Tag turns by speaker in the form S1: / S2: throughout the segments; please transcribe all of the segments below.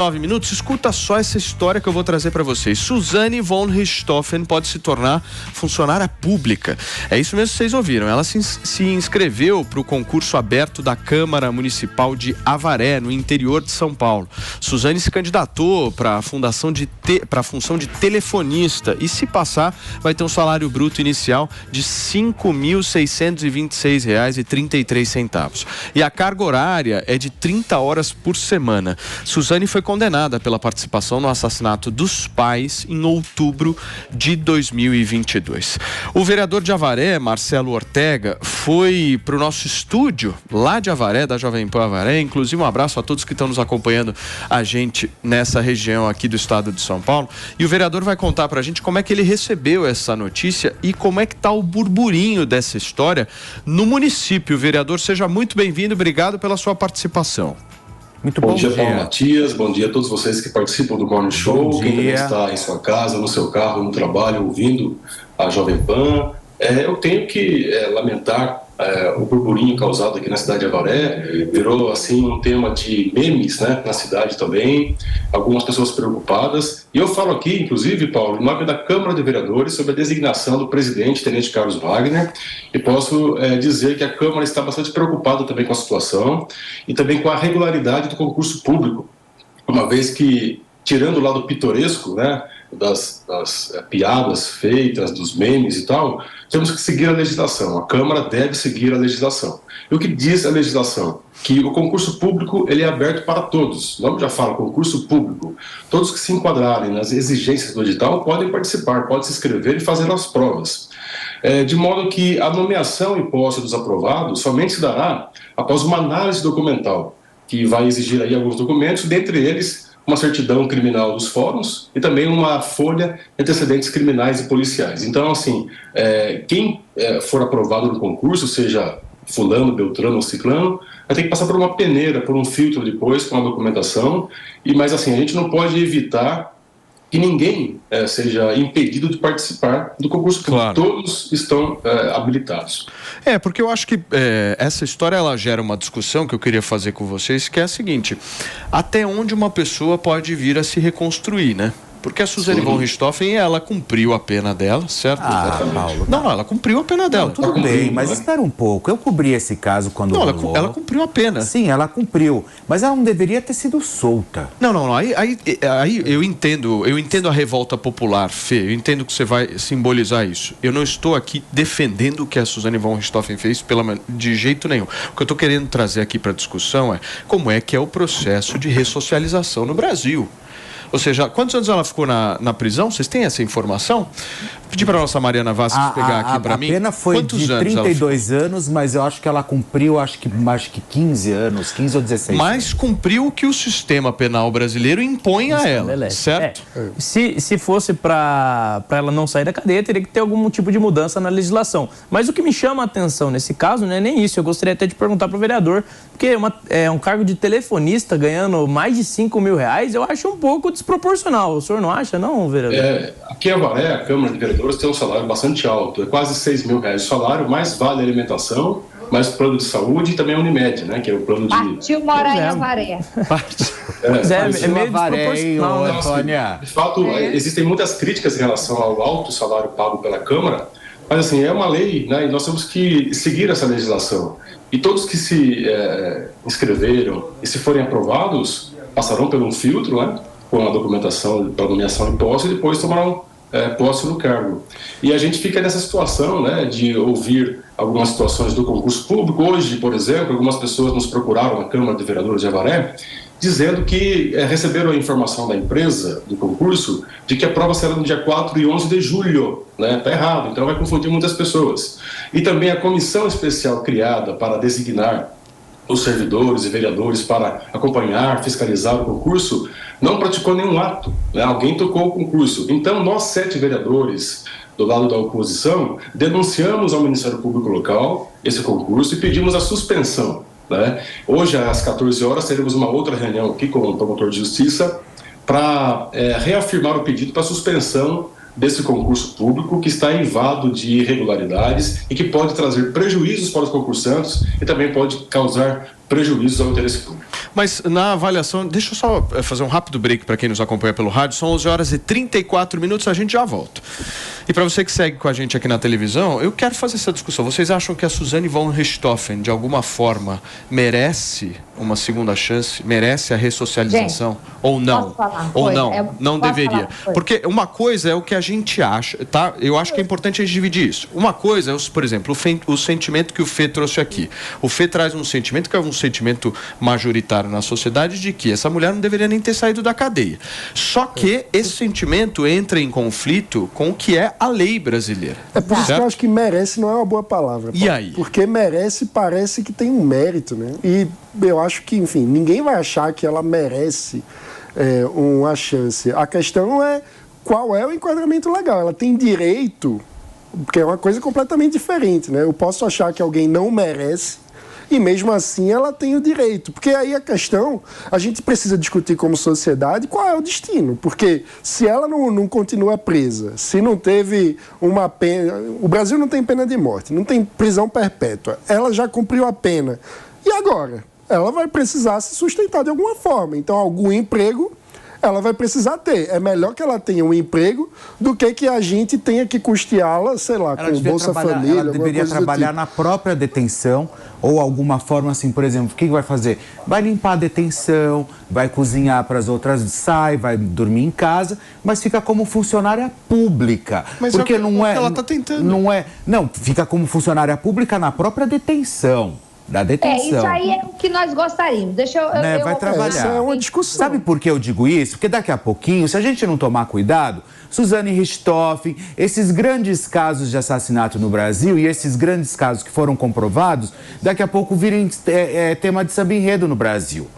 S1: 9 minutos, escuta só essa história que eu vou trazer para vocês. Suzane von Richthofen pode se tornar funcionária pública. É isso mesmo que vocês ouviram. Ela se inscreveu para o concurso aberto da Câmara Municipal de Avaré, no interior de São Paulo. Suzane se candidatou para a função de telefonista e, se passar, vai ter um salário bruto inicial de R$ 5.626,33. E a carga horária é de 30 horas por semana. Suzane foi condenada pela participação no assassinato dos pais em outubro de 2022. O vereador de Avaré, Marcelo Ortega, foi para o nosso estúdio lá de Avaré, da Jovem Pan Avaré. Inclusive, um abraço a todos que estão nos acompanhando a gente nessa região aqui do estado de São Paulo. E o vereador vai contar para a gente como é que ele recebeu essa notícia e como é que está o burburinho dessa história no município. Vereador, seja muito bem-vindo. Obrigado pela sua participação.
S2: Muito bom dia, Paulo Matias. Bom dia a todos vocês que participam do Morning Show. Quem também está em sua casa, no seu carro, no trabalho, ouvindo a Jovem Pan. Eu tenho que lamentar o burburinho causado aqui na cidade de Avaré. Virou assim um tema de memes, né, na cidade também. Algumas pessoas preocupadas. E eu falo aqui, inclusive, Paulo, em nome da Câmara de Vereadores, sobre a designação do presidente, Tenente Carlos Wagner. E posso dizer que a Câmara está bastante preocupada também com a situação e também com a regularidade do concurso público. Uma vez que, tirando o lado pitoresco, né, das piadas feitas, dos memes e tal, temos que seguir a legislação. A Câmara deve seguir a legislação. E o que diz a legislação? Que o concurso público ele é aberto para todos. O nome já fala, concurso público. Todos que se enquadrarem nas exigências do edital podem participar, podem se inscrever e fazer as provas. De modo que a nomeação e posse dos aprovados somente se dará após uma análise documental, que vai exigir aí alguns documentos, dentre eles uma certidão criminal dos fóruns e também uma folha de antecedentes criminais e policiais. Então, assim, quem for aprovado no concurso, seja fulano, beltrano ou ciclano, vai ter que passar por uma peneira, por um filtro depois, com a documentação, mas assim, a gente não pode evitar que ninguém seja impedido de participar do concurso público. Claro. Todos estão habilitados.
S1: Porque eu acho que essa história ela gera uma discussão que eu queria fazer com vocês, que é a seguinte: até onde uma pessoa pode vir a se reconstruir, né? Porque a Suzane von Richthofen, ela cumpriu a pena dela, certo?
S3: Paulo.
S1: Não, ela cumpriu a pena dela.
S3: Tudo bem, mas espera um pouco. Eu cobri esse caso quando rolou.
S1: Ela cumpriu a pena.
S3: Sim, ela cumpriu. Mas ela não deveria ter sido solta.
S1: Não. Aí eu entendo a revolta popular, Fê. Eu entendo que você vai simbolizar isso. Eu não estou aqui defendendo o que a Suzane von Richthofen fez de jeito nenhum. O que eu estou querendo trazer aqui para a discussão é como é que é o processo de ressocialização no Brasil. Ou seja, quantos anos ela ficou na prisão? Vocês têm essa informação? Pedi para a nossa Mariana Vasques pegar aqui para mim.
S3: A pena foi de 32 anos, mas eu acho que ela cumpriu, acho que 15 anos, 15 ou 16
S1: mas
S3: anos.
S1: Cumpriu o que o sistema penal brasileiro impõe a ela, certo?
S4: Se fosse para ela não sair da cadeia, teria que ter algum tipo de mudança na legislação. Mas o que me chama a atenção nesse caso não é nem isso. Eu gostaria até de perguntar para o vereador, porque um cargo de telefonista ganhando mais de R$5.000, eu acho um pouco desproporcional. O senhor não acha, não, vereador?
S2: Aqui em Avaré, a Câmara de Vereadores tem um salário bastante alto, é quase R$6.000 o salário, mais vale alimentação, mais plano de saúde e também a Unimed, né, que é o plano de...
S5: Partiu morar em Avaré.
S4: É meio desproporcional, né?
S2: Assim, de fato, existem muitas críticas em relação ao alto salário pago pela Câmara, mas assim, é uma lei, né, e nós temos que seguir essa legislação. E todos que se inscreveram e se forem aprovados, passarão por um filtro, né, com a documentação para nomeação e posse, e depois tomarão posse no cargo. E a gente fica nessa situação, né, de ouvir algumas situações do concurso público. Hoje, por exemplo, algumas pessoas nos procuraram na Câmara de Vereadores de Avaré, dizendo que receberam a informação da empresa, do concurso, de que a prova será no dia 4 e 11 de julho. Está errado, então vai confundir muitas pessoas. E também a comissão especial criada para designar os servidores e vereadores para acompanhar, fiscalizar o concurso, não praticou nenhum ato, né? Alguém tocou o concurso. Então, nós 7 vereadores do lado da oposição denunciamos ao Ministério Público Local esse concurso e pedimos a suspensão, né? Hoje, às 14 horas, teremos uma outra reunião aqui com o promotor de justiça para reafirmar o pedido para suspensão desse concurso público, que está invado de irregularidades e que pode trazer prejuízos para os concursantes e também pode causar prejuízos ao interesse público.
S1: Mas na avaliação, deixa eu só fazer um rápido break para quem nos acompanha pelo rádio, são 11h34, a gente já volta. E para você que segue com a gente aqui na televisão, eu quero fazer essa discussão. Vocês acham que a Suzane von Richthofen, de alguma forma, merece uma segunda chance, merece a ressocialização? Gente, ou não? Ou não? Não deveria. Porque uma coisa é o que a gente acha, tá? Eu acho que é importante a gente dividir isso. Uma coisa é, por exemplo, o sentimento que o Fê trouxe aqui. O Fê traz um sentimento que é um sentimento majoritário na sociedade de que essa mulher não deveria nem ter saído da cadeia. Só que esse sentimento entra em conflito com o que é a lei brasileira.
S5: É por isso que eu acho que merece não é uma boa palavra.
S1: E aí?
S5: Porque merece parece que tem um mérito, né? E eu acho que, enfim, ninguém vai achar que ela merece uma chance. A questão é qual é o enquadramento legal. Ela tem direito, porque é uma coisa completamente diferente, né? Eu posso achar que alguém não merece e mesmo assim ela tem o direito. Porque aí a questão, a gente precisa discutir como sociedade qual é o destino. Porque se ela não continua presa, se não teve uma pena... O Brasil não tem pena de morte, não tem prisão perpétua. Ela já cumpriu a pena. E agora? Ela vai precisar se sustentar de alguma forma. Então, algum emprego ela vai precisar ter. É melhor que ela tenha um emprego do que a gente tenha que custeá-la, sei lá,
S3: ela
S5: com Bolsa Família.
S3: Ela deveria trabalhar tipo. Na própria detenção ou alguma forma assim, por exemplo, o que vai fazer? Vai limpar a detenção, vai cozinhar para as outras, sai, vai dormir em casa, mas fica como funcionária pública.
S1: Mas
S3: porque
S1: não é... ela está tentando.
S3: Não, fica como funcionária pública na própria detenção. Da detenção.
S6: Isso aí é o que nós gostaríamos. Deixa eu...
S3: Vai trabalhar.
S5: Isso é uma discussão.
S3: Sabe por que eu digo isso? Porque daqui a pouquinho, se a gente não tomar cuidado, Suzane Richthofen, esses grandes casos de assassinato no Brasil e esses grandes casos que foram comprovados, daqui a pouco virem tema de samba enredo no Brasil.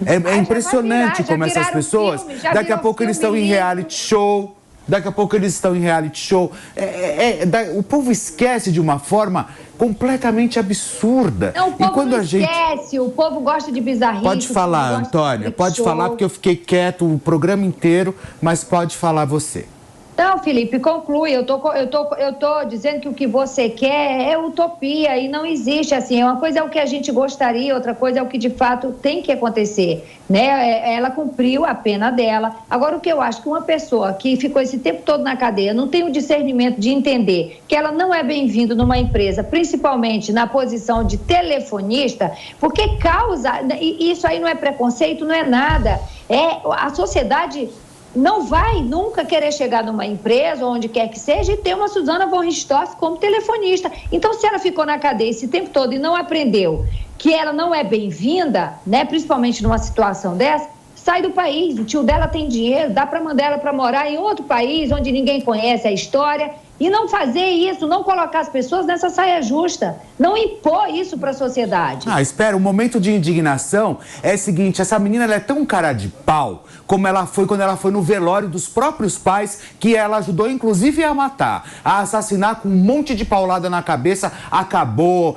S3: É impressionante como essas pessoas, daqui a pouco eles estão em reality show. Daqui a pouco eles estão em reality show. O povo esquece de uma forma completamente absurda.
S6: Não, o povo não esquece, o povo gosta de bizarrice.
S3: Pode falar, Antônia, pode falar, porque eu fiquei quieto o programa inteiro, mas pode falar você.
S6: Não, Felipe, conclui. Eu tô dizendo que o que você quer é utopia e não existe assim. Uma coisa é o que a gente gostaria, outra coisa é o que de fato tem que acontecer, né? Ela cumpriu a pena dela. Agora, o que eu acho que uma pessoa que ficou esse tempo todo na cadeia não tem o discernimento de entender que ela não é bem-vinda numa empresa, principalmente na posição de telefonista, porque causa... Isso aí não é preconceito, não é nada. A sociedade... não vai nunca querer chegar numa empresa, onde quer que seja, e ter uma Suzane von Richthofen como telefonista. Então, se ela ficou na cadeia esse tempo todo e não aprendeu que ela não é bem-vinda, né, principalmente numa situação dessa, sai do país. O tio dela tem dinheiro, dá para mandar ela para morar em outro país, onde ninguém conhece a história, e não fazer isso, não colocar as pessoas nessa saia justa, não impor isso para a sociedade.
S3: Espera, o momento de indignação é o seguinte, essa menina ela é tão cara de pau como ela foi quando ela foi no velório dos próprios pais, que ela ajudou inclusive a matar, a assassinar com um monte de paulada na cabeça, acabou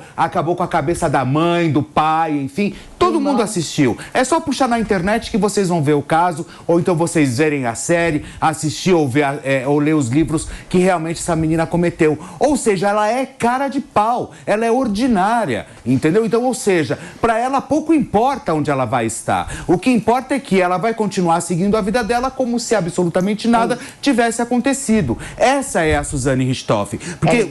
S3: com a cabeça da mãe, do pai, enfim, todo mundo assistiu. É só puxar na internet que vocês vão ver o caso, ou então vocês verem a série, assistir ou ler os livros que realmente essa menina cometeu. Ou seja, ela é cara de pau, ela é ordinária, entendeu? Então, ou seja, para ela pouco importa onde ela vai estar. O que importa é que ela vai continuar seguindo a vida dela como se absolutamente nada tivesse acontecido. Essa é a Suzane Richthofen. Porque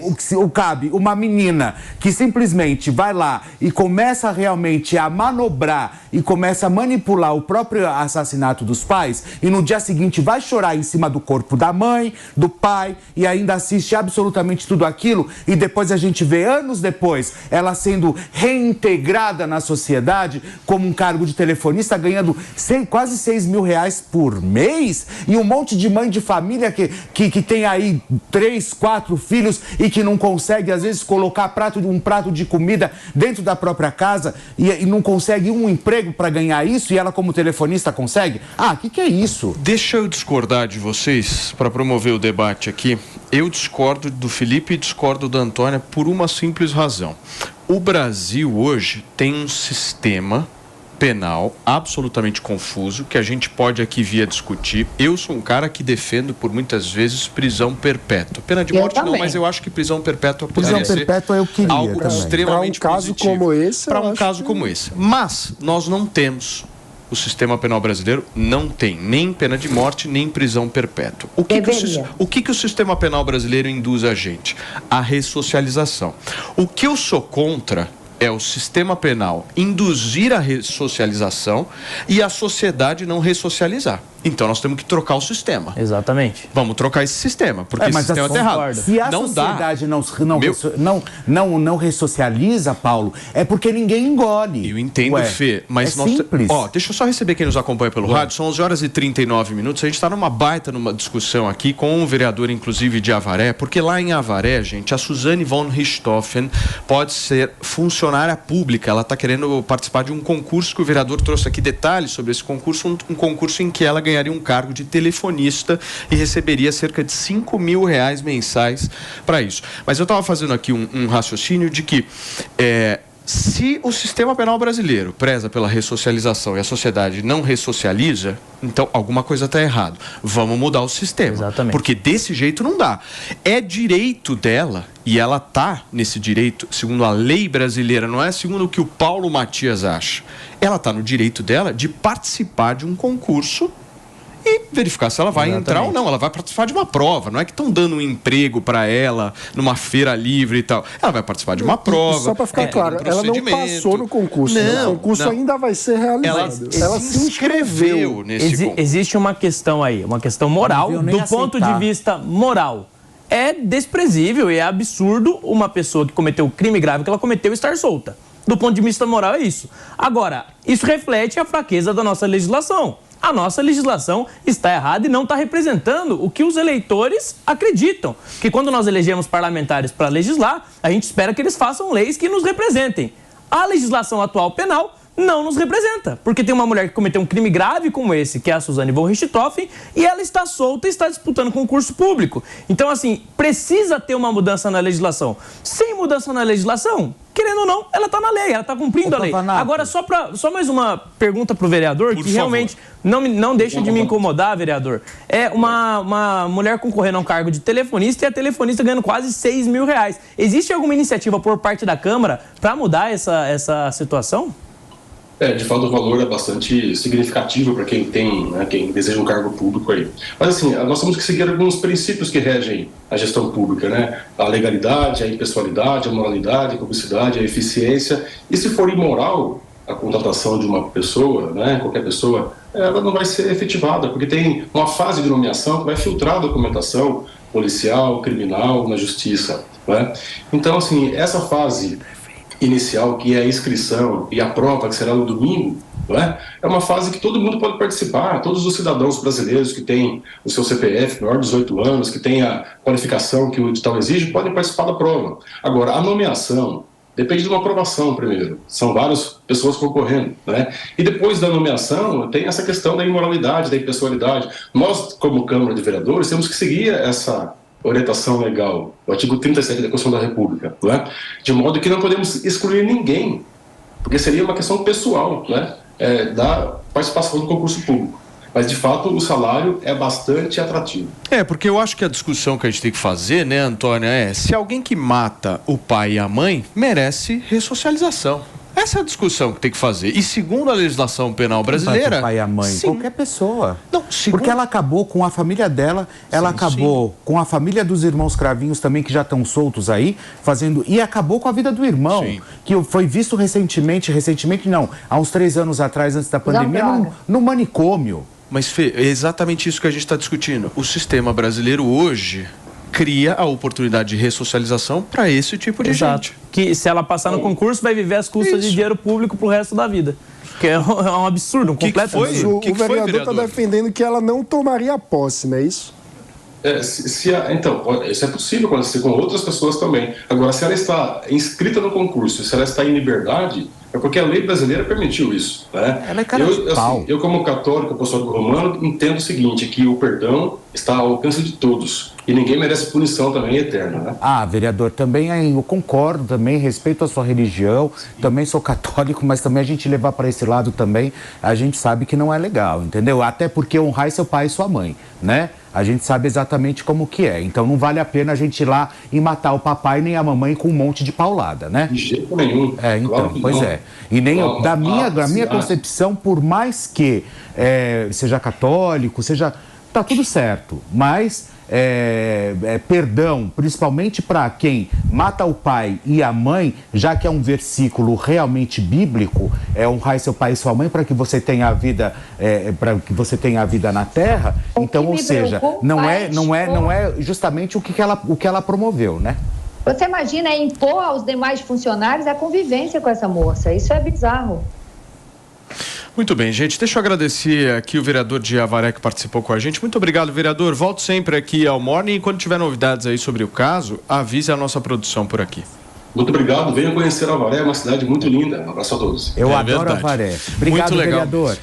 S3: cabe uma menina que simplesmente vai lá e começa realmente a manobrar e começa a manipular o próprio assassinato dos pais e no dia seguinte vai chorar em cima do corpo da mãe, do pai e ainda assiste absolutamente tudo aquilo e depois a gente vê anos depois ela sendo reintegrada na sociedade como um cargo de telefonista ganhando quase 6 mil reais por mês e um monte de mãe de família que tem aí 3, 4 filhos e que não consegue às vezes colocar um prato de comida dentro da própria casa e não consegue um emprego para ganhar isso e ela como telefonista consegue? O que é isso?
S1: Deixa eu discordar de vocês para promover o debate aqui. Eu discordo do Felipe e discordo da Antônia por uma simples razão. O Brasil hoje tem um sistema penal absolutamente confuso, que a gente pode aqui via discutir. Eu sou um cara que defendo por muitas vezes prisão perpétua. Pena de morte não, mas eu acho que prisão perpétua poderia ser algo extremamente positivo. Para um caso como esse. Mas nós não temos. O sistema penal brasileiro não tem nem pena de morte, nem prisão perpétua. O que o sistema penal brasileiro induz a gente? A ressocialização. O que eu sou contra é o sistema penal induzir a ressocialização e a sociedade não ressocializar. Então nós temos que trocar o sistema.
S4: Exatamente.
S1: Vamos trocar esse sistema, porque esse sistema está errado.
S3: Se a sociedade não ressocializa, Paulo, é porque ninguém engole.
S1: Eu entendo, Fê, mas
S3: simples.
S1: Deixa eu só receber quem nos acompanha pelo rádio. São 11h39. A gente está numa discussão aqui com um vereador, inclusive, de Avaré, porque lá em Avaré, gente, a Suzane von Richthofen pode ser funcionária pública. Ela está querendo participar de um concurso que o vereador trouxe aqui detalhes sobre esse concurso, um concurso em que ela ganharia um cargo de telefonista e receberia cerca de R$5.000 mensais para isso. Mas eu estava fazendo aqui um raciocínio de que se o sistema penal brasileiro preza pela ressocialização e a sociedade não ressocializa, então alguma coisa está errado. Vamos mudar o sistema.
S4: Exatamente.
S1: Porque desse jeito não dá. É direito dela, e ela está nesse direito, segundo a lei brasileira, não é segundo o que o Paulo Matias acha. Ela está no direito dela de participar de um concurso e verificar se ela vai entrar ou não. Ela vai participar de uma prova. Não é que estão dando um emprego para ela numa feira livre e tal. Ela vai participar de uma prova.
S5: Só para ficar claro, ela não passou no concurso. O concurso ainda vai ser realizado. Ela se inscreveu
S1: nesse concurso.
S4: Existe uma questão aí, uma questão moral. Do ponto de vista moral, é desprezível e é absurdo uma pessoa que cometeu o crime grave que ela cometeu estar solta. Do ponto de vista moral é isso. Agora, isso reflete a fraqueza da nossa legislação. A nossa legislação está errada e não está representando o que os eleitores acreditam. Que quando nós elegemos parlamentares para legislar, a gente espera que eles façam leis que nos representem. A legislação atual penal não nos representa, porque tem uma mulher que cometeu um crime grave como esse, que é a Suzane von Richthofen, e ela está solta e está disputando concurso público. Então, assim, precisa ter uma mudança na legislação. Sem mudança na legislação, querendo ou não, ela está na lei, ela está cumprindo a lei. Agora, só mais uma pergunta para o vereador, que realmente não deixa de me incomodar, vereador. É uma mulher concorrendo a um cargo de telefonista e a telefonista ganhando quase R$6.000. Existe alguma iniciativa por parte da Câmara para mudar essa situação?
S2: De fato, o valor é bastante significativo para quem tem, quem deseja um cargo público aí. Mas, assim, nós temos que seguir alguns princípios que regem a gestão pública, né? A legalidade, a impessoalidade, a moralidade, a publicidade, a eficiência. E se for imoral a contratação de uma pessoa, qualquer pessoa, ela não vai ser efetivada, porque tem uma fase de nomeação que vai filtrar a documentação policial, criminal, na justiça, Então, assim, essa fase inicial, que é a inscrição e a prova, que será no domingo, é uma fase que todo mundo pode participar. Todos os cidadãos brasileiros que têm o seu CPF maior de 18 anos, que têm a qualificação que o edital exige, podem participar da prova. Agora, a nomeação depende de uma aprovação primeiro. São várias pessoas concorrendo, E depois da nomeação, tem essa questão da imoralidade, da impessoalidade. Nós, como Câmara de Vereadores, temos que seguir essa orientação legal, o artigo 37 da Constituição da República, de modo que não podemos excluir ninguém, porque seria uma questão pessoal, da participação no concurso público. Mas, de fato, o salário é bastante atrativo.
S1: Porque eu acho que a discussão que a gente tem que fazer, Antônia, se alguém que mata o pai e a mãe merece ressocialização. Essa é a discussão que tem que fazer. E segundo a legislação penal brasileira...
S3: O pai e a mãe,
S1: sim.
S3: Qualquer pessoa. Não, porque ela acabou com a família dela, ela acabou com a família dos irmãos Cravinhos também, que já estão soltos aí, e acabou com a vida do irmão, que foi visto recentemente não, há uns 3 anos atrás, antes da pandemia, no manicômio.
S1: Mas, Fê, é exatamente isso que a gente está discutindo. O sistema brasileiro hoje cria a oportunidade de ressocialização para esse tipo de gente.
S4: Que se ela passar no concurso, vai viver às custas de dinheiro público pro resto da vida. Que é um absurdo, um completo absurdo.
S5: O vereador está defendendo que ela não tomaria posse, não é isso?
S2: Então, isso é possível acontecer com outras pessoas também. Agora, se ela está inscrita no concurso, se ela está em liberdade, É porque a lei brasileira permitiu isso, né?
S3: Ela é cara de pau.
S2: Eu, como católico, apostólico romano, entendo o seguinte, que o perdão está ao alcance de todos. E ninguém merece punição também eterna, né?
S3: Ah, vereador, também eu concordo, também respeito a sua religião, também sou católico, mas também a gente levar para esse lado também, a gente sabe que não é legal, entendeu? Até porque honrar seu pai e sua mãe, né? A gente sabe exatamente como que é. Então não vale a pena a gente ir lá e matar o papai nem a mamãe com um monte de paulada, né?
S2: De jeito nenhum.
S3: Então,
S2: Claro
S3: pois
S2: não.
S3: é. E nem da minha concepção, por mais que seja católico, tá tudo certo, mas perdão, principalmente para quem mata o pai e a mãe, já que é um versículo realmente bíblico, honrar seu pai e sua mãe para que você tenha a vida, na terra. Então, ou seja, não é justamente o que ela promoveu, né?
S6: Você imagina impor aos demais funcionários a convivência com essa moça? Isso é bizarro.
S1: Muito bem, gente. Deixa eu agradecer aqui o vereador de Avaré que participou com a gente. Muito obrigado, vereador. Volto sempre aqui ao Morning e quando tiver novidades aí sobre o caso, avise a nossa produção por aqui.
S2: Muito obrigado. Venha conhecer Avaré, é uma cidade muito linda. Um abraço a todos.
S3: Eu adoro Avaré. Obrigado,
S1: muito legal.
S3: vereador.